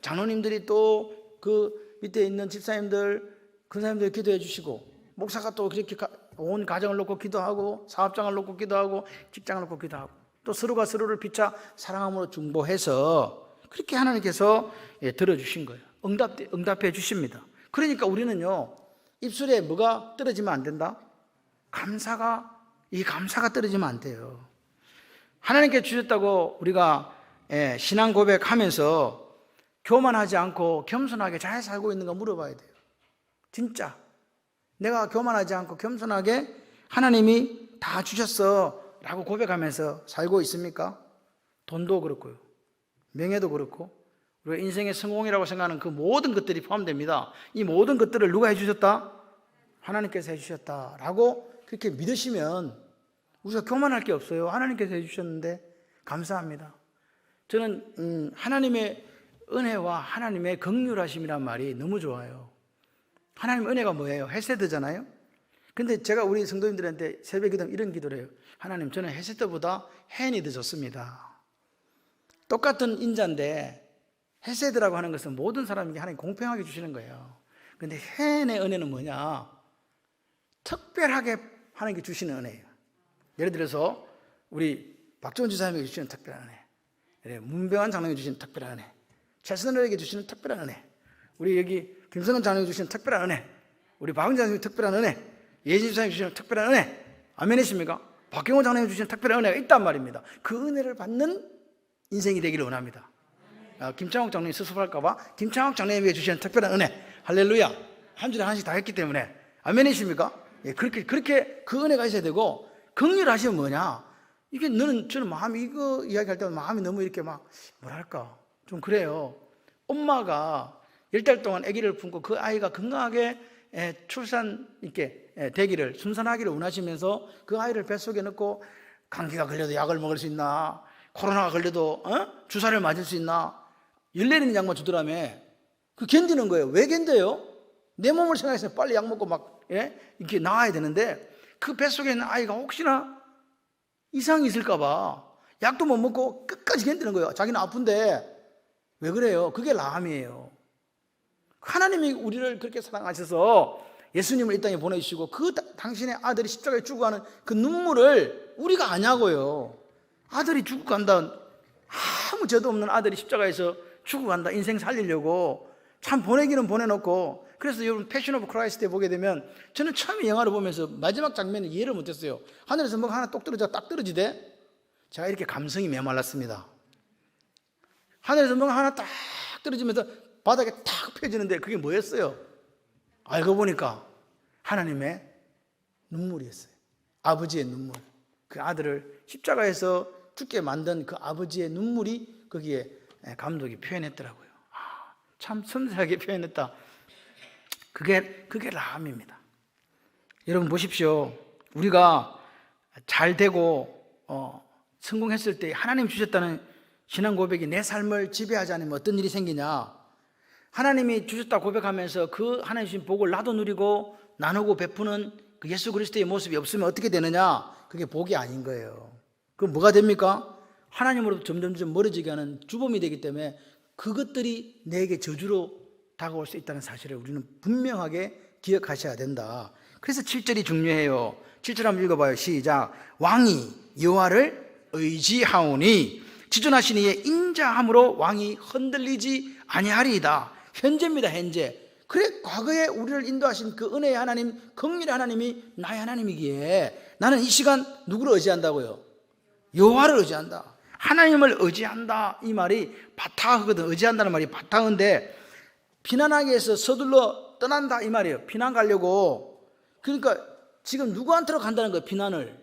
장로님들이 또 그 밑에 있는 집사님들, 근사님들 기도해 주시고, 목사가 또 그렇게 온 가정을 놓고 기도하고, 사업장을 놓고 기도하고, 직장을 놓고 기도하고, 또 서로가 서로를 피차 사랑함으로 중보해서 그렇게 하나님께서 들어주신 거예요. 응답해 주십니다. 그러니까 우리는요, 입술에 뭐가 떨어지면 안 된다? 감사가 떨어지면 안 돼요. 하나님께 주셨다고 우리가 신앙 고백하면서 교만하지 않고 겸손하게 잘 살고 있는가 물어봐야 돼요. 진짜 내가 교만하지 않고 겸손하게 하나님이 다 주셨어 라고 고백하면서 살고 있습니까? 돈도 그렇고요, 명예도 그렇고, 우리가 인생의 성공이라고 생각하는 그 모든 것들이 포함됩니다. 이 모든 것들을 누가 해주셨다? 하나님께서 해주셨다라고 그렇게 믿으시면 우리가 교만할 게 없어요. 하나님께서 해주셨는데 감사합니다. 저는 하나님의 은혜와 하나님의 긍휼하심이란 말이 너무 좋아요. 하나님의 은혜가 뭐예요? 헤세드잖아요. 근데 제가 우리 성도님들한테 새벽 기도 이런 기도를 해요. 하나님, 저는 헤세드보다 헨이 더 좋습니다. 똑같은 인자인데 헤세드라고 하는 것은 모든 사람에게 하나님 공평하게 주시는 거예요. 근데 헨의 은혜는 뭐냐? 특별하게 하나님께 주시는 은혜예요. 예를 들어서 우리 박종원 지사님에게 주시는 특별한 은혜, 문병환 장로에게 주시는 특별한 은혜, 최선을에게 주시는 특별한 은혜, 우리 여기 김성근 장로에게 주시는 특별한 은혜, 우리 박은재 장로에게 특별한 은혜, 예진 지사님에게 주시는 특별한 은혜, 아멘이십니까? 박경호 장로에게 주시는 특별한 은혜가 있단 말입니다. 그 은혜를 받는 인생이 되기를 원합니다. 김창욱 장로님 수습할까봐 김창욱 장로님에게 주시는 특별한 은혜, 할렐루야. 한 주에 하나씩 다 했기 때문에 아멘이십니까? 그렇게 그 은혜가 있어야 되고, 긍휼하시면 뭐냐? 이게 저는 마음이, 이거 이야기할 때마다 마음이 너무 이렇게 뭐랄까, 좀 그래요. 엄마가 10달 동안 아기를 품고 그 아이가 건강하게 출산 있게 되기를, 순산하기를 원하시면서 그 아이를 뱃속에 넣고, 감기가 걸려도 약을 먹을 수 있나? 코로나가 걸려도 주사를 맞을 수 있나? 열 내리는 약만 주더라며. 그 견디는 거예요. 왜 견뎌요? 내 몸을 생각해서 빨리 약 먹고 이렇게 나와야 되는데, 그 뱃속에 있는 아이가 혹시나 이상이 있을까봐 약도 못 먹고 끝까지 견디는 거예요. 자기는 아픈데. 왜 그래요? 그게 라함이에요. 하나님이 우리를 그렇게 사랑하셔서 예수님을 이 땅에 보내주시고, 그 당신의 아들이 십자가에 죽어가는 그 눈물을 우리가 아냐고요. 아들이 죽어간다, 아무 죄도 없는 아들이 십자가에서 죽어간다, 인생 살리려고 참 보내기는 보내놓고. 그래서 여러분 패션 오브 크라이스트에 보게 되면, 저는 처음에 영화를 보면서 마지막 장면을 이해를 못했어요. 하늘에서 뭐가 하나 똑 딱 떨어지대? 제가 이렇게 감성이 메말랐습니다. 하늘에서 뭐가 하나 딱 떨어지면서 바닥에 탁 펴지는데 그게 뭐였어요? 알고 보니까 하나님의 눈물이었어요. 아버지의 눈물. 그 아들을 십자가에서 죽게 만든 그 아버지의 눈물이 거기에 감독이 표현했더라고요. 참 섬세하게 표현했다. 그게 라함입니다. 여러분 보십시오. 우리가 잘 되고 성공했을 때 하나님 주셨다는 신앙 고백이 내 삶을 지배하지 않으면 어떤 일이 생기냐? 하나님이 주셨다 고백하면서 그 하나님 주신 복을 나도 누리고 나누고 베푸는 그 예수 그리스도의 모습이 없으면 어떻게 되느냐? 그게 복이 아닌 거예요. 그럼 뭐가 됩니까? 하나님으로부터 점점 멀어지게 하는 주범이 되기 때문에 그것들이 내게 저주로 다가올 수 있다는 사실을 우리는 분명하게 기억하셔야 된다. 그래서 7절이 중요해요. 7절 한번 읽어봐요. 시작. 왕이 여호와를 의지하오니 지존하신 이의 인자함으로 왕이 흔들리지 아니하리이다. 현재입니다. 현재. 그래, 과거에 우리를 인도하신 그 은혜의 하나님, 긍휼의 하나님이 나의 하나님이기에 나는 이 시간 누구를 의지한다고요? 여호와를 의지한다. 하나님을 의지한다. 이 말이 바타거든. 의지한다는 말이 바타인데, 피난하기 위해서 서둘러 떠난다 이 말이에요. 피난 가려고. 그러니까 지금 누구한테로 간다는 거예요? 피난을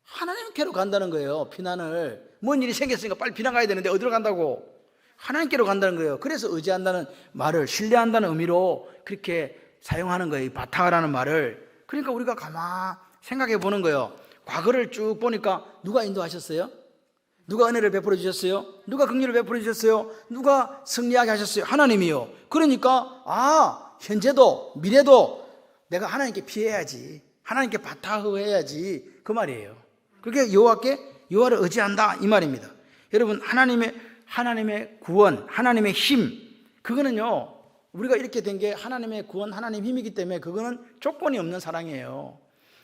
하나님께로 간다는 거예요. 피난을, 뭔 일이 생겼으니까 빨리 피난 가야 되는데 어디로 간다고? 하나님께로 간다는 거예요. 그래서 의지한다는 말을 신뢰한다는 의미로 그렇게 사용하는 거예요. 바타라는 말을. 그러니까 우리가 가만 생각해 보는 거예요. 과거를 쭉 보니까 누가 인도하셨어요? 누가 은혜를 베풀어 주셨어요? 누가 긍휼을 베풀어 주셨어요? 누가 승리하게 하셨어요? 하나님이요. 그러니까 현재도 미래도 내가 하나님께 피해야지, 하나님께 바타흐해야지, 그 말이에요. 그게 여호와를 의지한다 이 말입니다. 여러분, 하나님의 구원, 하나님의 힘, 그거는요, 우리가 이렇게 된 게 하나님의 구원, 하나님의 힘이기 때문에 그거는 조건이 없는 사랑이에요.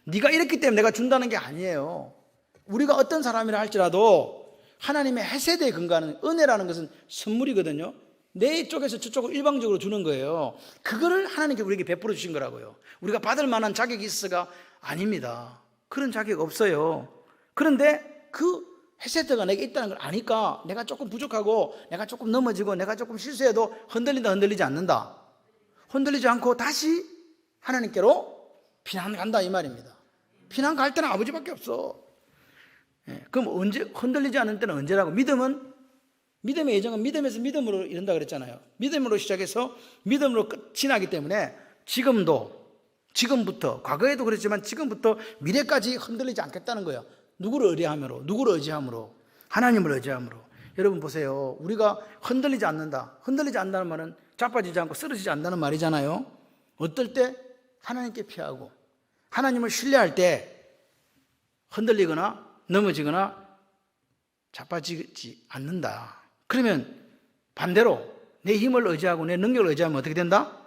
네가 이랬기 때문에 내가 준다는 게 아니에요. 우리가 어떤 사람이라 할지라도 하나님의 헤세드에 근거하는 은혜라는 것은 선물이거든요. 내 쪽에서 저쪽을 일방적으로 주는 거예요. 그거를 하나님께 우리에게 베풀어 주신 거라고요. 우리가 받을 만한 자격이 있어가 아닙니다. 그런 자격 없어요. 그런데 그 헤세드가 내게 있다는 걸 아니까 내가 조금 부족하고 내가 조금 넘어지고 내가 조금 실수해도 흔들리지 않는다. 흔들리지 않고 다시 하나님께로 피난 간다 이 말입니다. 피난 갈 때는 아버지밖에 없어. 그럼 언제 흔들리지 않는 때는 언제라고? 믿음의 예정은 믿음에서 믿음으로 이른다 그랬잖아요. 믿음으로 시작해서 믿음으로 끝이 나기 때문에 지금부터 과거에도 그랬지만 지금부터 미래까지 흔들리지 않겠다는 거예요. 누구를 의지함으로 하나님을 의지함으로. 여러분 보세요. 우리가 흔들리지 않는다는 말은 자빠지지 않고 쓰러지지 않는다는 말이잖아요. 어떨 때? 하나님께 피하고 하나님을 신뢰할 때 흔들리거나 넘어지거나 자빠지지 않는다. 그러면 반대로 내 힘을 의지하고 내 능력을 의지하면 어떻게 된다?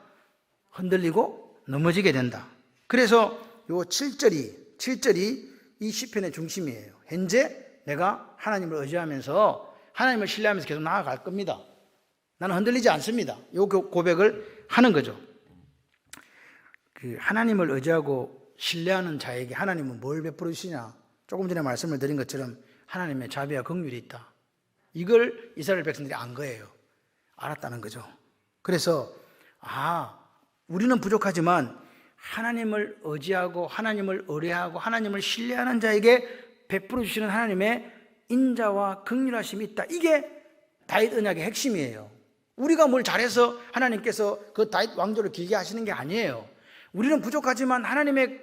흔들리고 넘어지게 된다. 그래서 요 7절이 이 시편의 중심이에요. 현재 내가 하나님을 의지하면서 하나님을 신뢰하면서 계속 나아갈 겁니다. 나는 흔들리지 않습니다. 요 고백을 하는 거죠. 그 하나님을 의지하고 신뢰하는 자에게 하나님은 뭘 베풀어 주시냐? 조금 전에 말씀을 드린 것처럼 하나님의 자비와 긍휼이 있다. 이걸 이스라엘 백성들이 안 거예요. 알았다는 거죠. 그래서 우리는 부족하지만 하나님을 의지하고 하나님을 의뢰하고 하나님을 신뢰하는 자에게 베풀어 주시는 하나님의 인자와 긍휼하심이 있다. 이게 다윗 언약의 핵심이에요. 우리가 뭘 잘해서 하나님께서 그 다윗 왕조를 길게 하시는 게 아니에요. 우리는 부족하지만 하나님의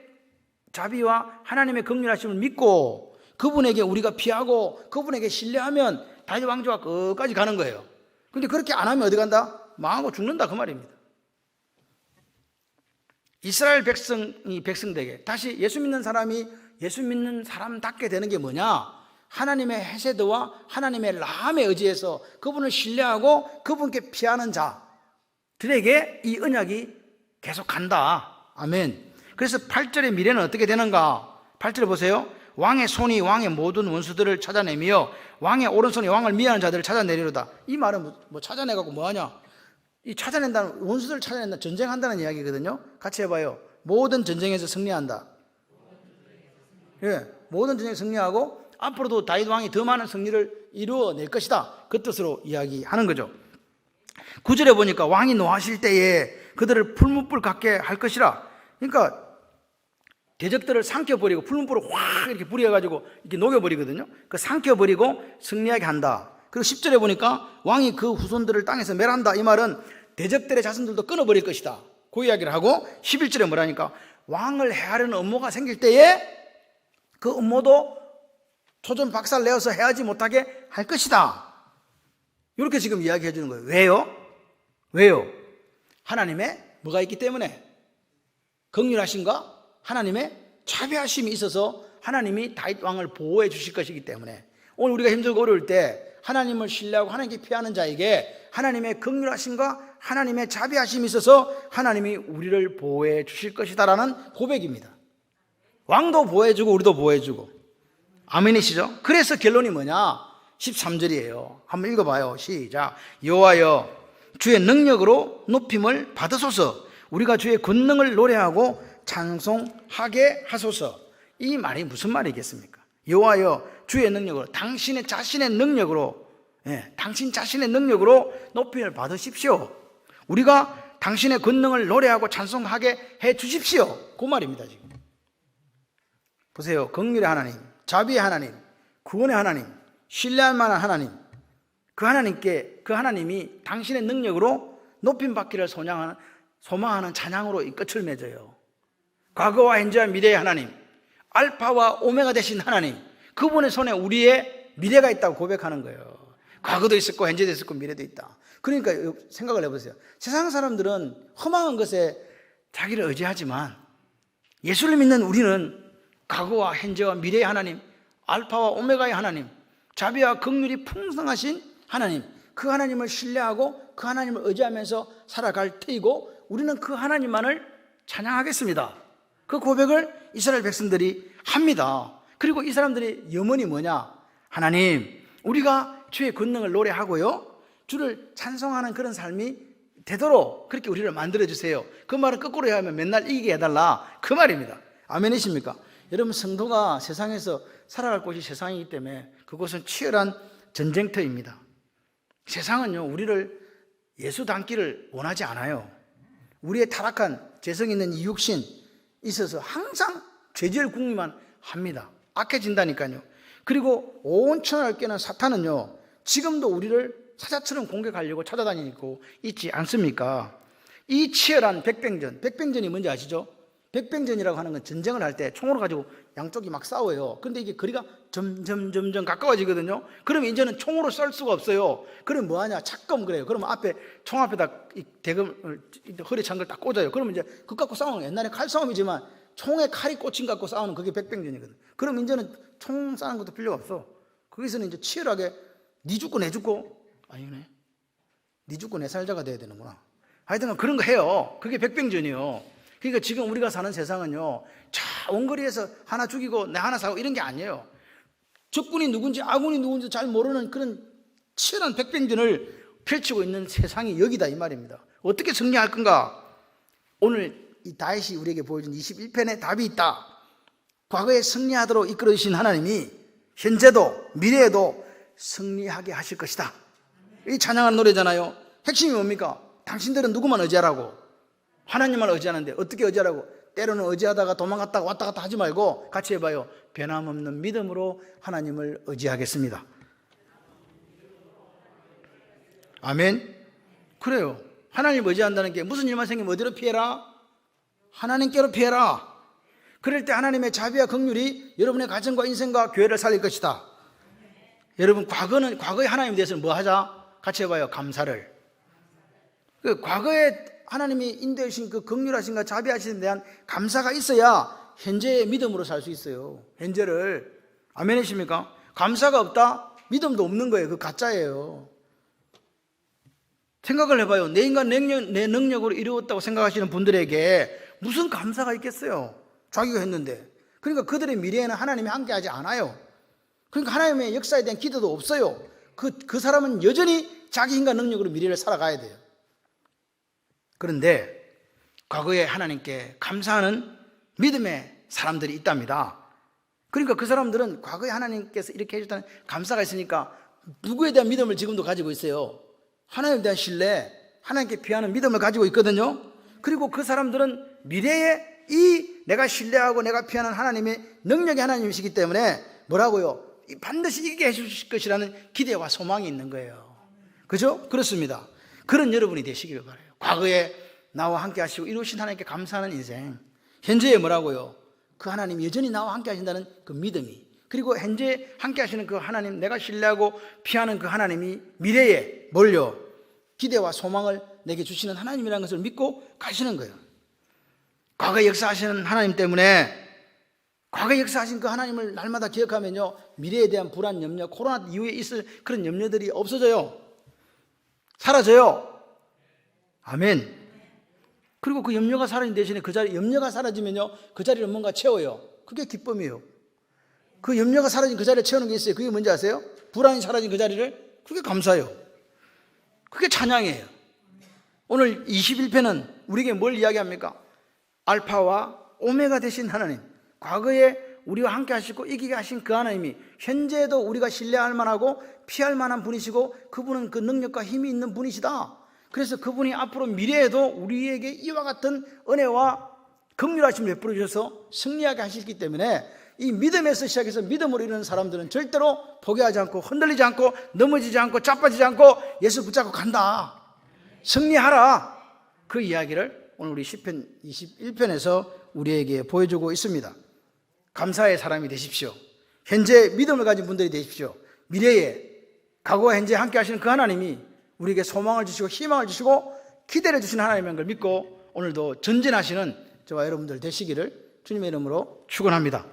자비와 하나님의 긍휼하심을 믿고 그분에게 우리가 피하고 그분에게 신뢰하면 다윗 왕조가 끝까지 가는 거예요. 그런데 그렇게 안 하면 어디 간다? 망하고 죽는다 그 말입니다. 이스라엘 백성들에게 다시 예수 믿는 사람이 예수 믿는 사람답게 되는 게 뭐냐? 하나님의 헤세드와 하나님의 라함에 의지해서 그분을 신뢰하고 그분께 피하는 자들에게 이 언약이 계속 간다. 아멘. 그래서 8절의 미래는 어떻게 되는가? 8절에 보세요. 왕의 손이 왕의 모든 원수들을 찾아내며 왕의 오른손이 왕을 미워하는 자들을 찾아내리로다. 이 말은 뭐 찾아내갖고 뭐하냐? 이 찾아낸다는, 원수들을 찾아낸다, 전쟁한다는 이야기거든요. 같이 해봐요. 모든 전쟁에서 승리한다. 모든 전쟁에 승리하고 앞으로도 다윗 왕이 더 많은 승리를 이루어낼 것이다. 그 뜻으로 이야기하는 거죠. 9절에 보니까 왕이 노하실 때에 그들을 풀무불 같게 할 것이라. 그러니까 대적들을 삼켜버리고 풀무불을 확 이렇게 불여가지고 이렇게 녹여버리거든요. 그 삼켜버리고 승리하게 한다. 그리고 10절에 보니까 왕이 그 후손들을 땅에서 멸한다. 이 말은 대적들의 자손들도 끊어버릴 것이다. 그 이야기를 하고 11절에 뭐라니까? 왕을 해하려는 음모가 생길 때에 그 음모도 토전 박살 내어서 해하지 못하게 할 것이다. 이렇게 지금 이야기해 주는 거예요. 왜요? 하나님의 뭐가 있기 때문에? 긍휼하심과 하나님의 자비하심이 있어서 하나님이 다윗 왕을 보호해 주실 것이기 때문에 오늘 우리가 힘들고 어려울 때 하나님을 신뢰하고 하나님께 피하는 자에게 하나님의 긍휼하심과 하나님의 자비하심이 있어서 하나님이 우리를 보호해 주실 것이다라는 고백입니다. 왕도 보호해주고 우리도 보호해주고. 아멘이시죠? 그래서 결론이 뭐냐? 13절이에요. 한번 읽어봐요. 시작. 여호와여 주의 능력으로 높임을 받으소서. 우리가 주의 권능을 노래하고 찬송하게 하소서. 이 말이 무슨 말이겠습니까? 여호와여 주의 능력으로, 당신의 자신의 능력으로, 당신 자신의 능력으로 높임을 받으십시오. 우리가 당신의 권능을 노래하고 찬송하게 해 주십시오. 그 말입니다. 지금 보세요. 긍휼의 하나님, 자비의 하나님, 구원의 하나님, 신뢰할 만한 하나님, 그 하나님이 당신의 능력으로 높임 받기를 소망하는 찬양으로 이 끝을 맺어요. 과거와 현재와 미래의 하나님, 알파와 오메가 되신 하나님, 그분의 손에 우리의 미래가 있다고 고백하는 거예요. 과거도 있었고 현재도 있었고 미래도 있다. 그러니까 생각을 해보세요. 세상 사람들은 허망한 것에 자기를 의지하지만 예수를 믿는 우리는 과거와 현재와 미래의 하나님, 알파와 오메가의 하나님, 자비와 긍휼이 풍성하신 하나님, 그 하나님을 신뢰하고 그 하나님을 의지하면서 살아갈 테이고 우리는 그 하나님만을 찬양하겠습니다. 그 고백을 이스라엘 백성들이 합니다. 그리고 이 사람들의 염원이 뭐냐? 하나님, 우리가 주의 권능을 노래하고요, 주를 찬송하는 그런 삶이 되도록 그렇게 우리를 만들어주세요. 그 말은 거꾸로 해야 하면 맨날 이기게 해달라, 그 말입니다. 아멘이십니까? 여러분, 성도가 세상에서 살아갈 곳이 세상이기 때문에 그곳은 치열한 전쟁터입니다. 세상은요, 우리를 예수 닮기를 원하지 않아요. 우리의 타락한 죄성 있는 이 육신 있어서 항상 죄질 궁리만 합니다. 악해진다니까요. 그리고 온 천하를 깨는 사탄은요, 지금도 우리를 사자처럼 공격하려고 찾아다니고 있지 않습니까? 이 치열한 백병전, 백병전이 뭔지 아시죠? 백병전이라고 하는 건 전쟁을 할 때 총으로 가지고 양쪽이 막 싸워요. 그런데 이게 거리가 점점 가까워지거든요. 그러면 이제는 총으로 쏠 수가 없어요. 그럼 뭐하냐? 착검 그래요. 그러면 앞에 총 앞에다 대검을 허리 찬 걸 딱 꽂아요. 그러면 이제 그거 갖고 싸우는, 옛날에 칼싸움이지만 총에 칼이 꽂힌 거 갖고 싸우는 그게 백병전이거든. 그럼 이제는 총 쏴는 것도 필요가 없어. 거기서는 이제 치열하게 니 죽고 내 죽고, 아니네, 니 죽고 내 살자가 돼야 되는구나. 하여튼 그런 거 해요. 그게 백병전이요. 그러니까 지금 우리가 사는 세상은요, 저 원거리에서 하나 죽이고 내 하나 사고 이런 게 아니에요. 적군이 누군지 아군이 누군지 잘 모르는 그런 치열한 백병전을 펼치고 있는 세상이 여기다, 이 말입니다. 어떻게 승리할 건가? 오늘 이 다윗이 우리에게 보여준 21편에 답이 있다. 과거에 승리하도록 이끌어 주신 하나님이 현재도 미래에도 승리하게 하실 것이다. 이 찬양하는 노래잖아요. 핵심이 뭡니까? 당신들은 누구만 의지하라고? 하나님만 의지하는데 어떻게 의지하라고? 때로는 의지하다가 도망갔다가 왔다 갔다 하지 말고 같이 해봐요. 변함없는 믿음으로 하나님을 의지하겠습니다. 아멘. 그래요. 하나님 의지한다는 게 무슨 일만 생기면 어디로 피해라? 하나님께로 피해라. 그럴 때 하나님의 자비와 긍휼이 여러분의 가정과 인생과 교회를 살릴 것이다. 여러분, 과거의 하나님에 대해서는 뭐 하자? 같이 해봐요. 감사를. 그 과거에 하나님이 인도해 주신 그 긍휼하심과 자비하심에 대한 감사가 있어야 현재의 믿음으로 살 수 있어요. 현재를. 아멘이십니까? 감사가 없다? 믿음도 없는 거예요. 그 가짜예요. 생각을 해봐요. 내 인간 내 능력으로 이루었다고 생각하시는 분들에게 무슨 감사가 있겠어요? 자기가 했는데. 그러니까 그들의 미래에는 하나님이 함께하지 않아요. 그러니까 하나님의 역사에 대한 기대도 없어요. 그 사람은 여전히 자기 인간 능력으로 미래를 살아가야 돼요. 그런데 과거에 하나님께 감사하는 믿음의 사람들이 있답니다. 그러니까 그 사람들은 과거에 하나님께서 이렇게 해줬다는 감사가 있으니까 누구에 대한 믿음을 지금도 가지고 있어요? 하나님에 대한 신뢰, 하나님께 피하는 믿음을 가지고 있거든요. 그리고 그 사람들은 미래에 이 내가 신뢰하고 내가 피하는 하나님의 능력의 하나님이시기 때문에 뭐라고요? 반드시 이기게 해주실 것이라는 기대와 소망이 있는 거예요. 그죠? 그렇습니다. 그런 여러분이 되시기를 바라요. 과거에 나와 함께 하시고 이루신 하나님께 감사하는 인생, 현재에 뭐라고요? 그 하나님이 여전히 나와 함께 하신다는 그 믿음이, 그리고 현재 함께 하시는 그 하나님, 내가 신뢰하고 피하는 그 하나님이 미래에 뭘요? 기대와 소망을 내게 주시는 하나님이라는 것을 믿고 가시는 거예요. 과거에 역사하시는 하나님 때문에, 과거에 역사하신 그 하나님을 날마다 기억하면요, 미래에 대한 불안, 염려, 코로나 이후에 있을 그런 염려들이 없어져요. 사라져요. 아멘. 그리고 그 염려가 사라진 대신에 그 자리, 염려가 사라지면요, 그 자리를 뭔가 채워요. 그게 기쁨이에요. 그 염려가 사라진 그 자리를 채우는 게 있어요. 그게 뭔지 아세요? 불안이 사라진 그 자리를, 그게 감사예요. 그게 찬양이에요. 오늘 21편은 우리에게 뭘 이야기합니까? 알파와 오메가 되신 하나님, 과거에 우리와 함께 하시고 이기게 하신 그 하나님이 현재에도 우리가 신뢰할 만하고 피할 만한 분이시고, 그분은 그 능력과 힘이 있는 분이시다. 그래서 그분이 앞으로 미래에도 우리에게 이와 같은 은혜와 긍휼하심을 베풀어 주셔서 승리하게 하시기 때문에, 이 믿음에서 시작해서 믿음으로 이루는 사람들은 절대로 포기하지 않고 흔들리지 않고 넘어지지 않고 자빠지지 않고 예수 붙잡고 간다. 승리하라. 그 이야기를 오늘 우리 시편 21편에서 우리에게 보여주고 있습니다. 감사의 사람이 되십시오. 현재 믿음을 가진 분들이 되십시오. 미래에 과거와 현재 함께 하시는 그 하나님이 우리에게 소망을 주시고 희망을 주시고 기대를 주시는 하나님인 걸 믿고 오늘도 전진하시는 저와 여러분들 되시기를 주님의 이름으로 축원합니다.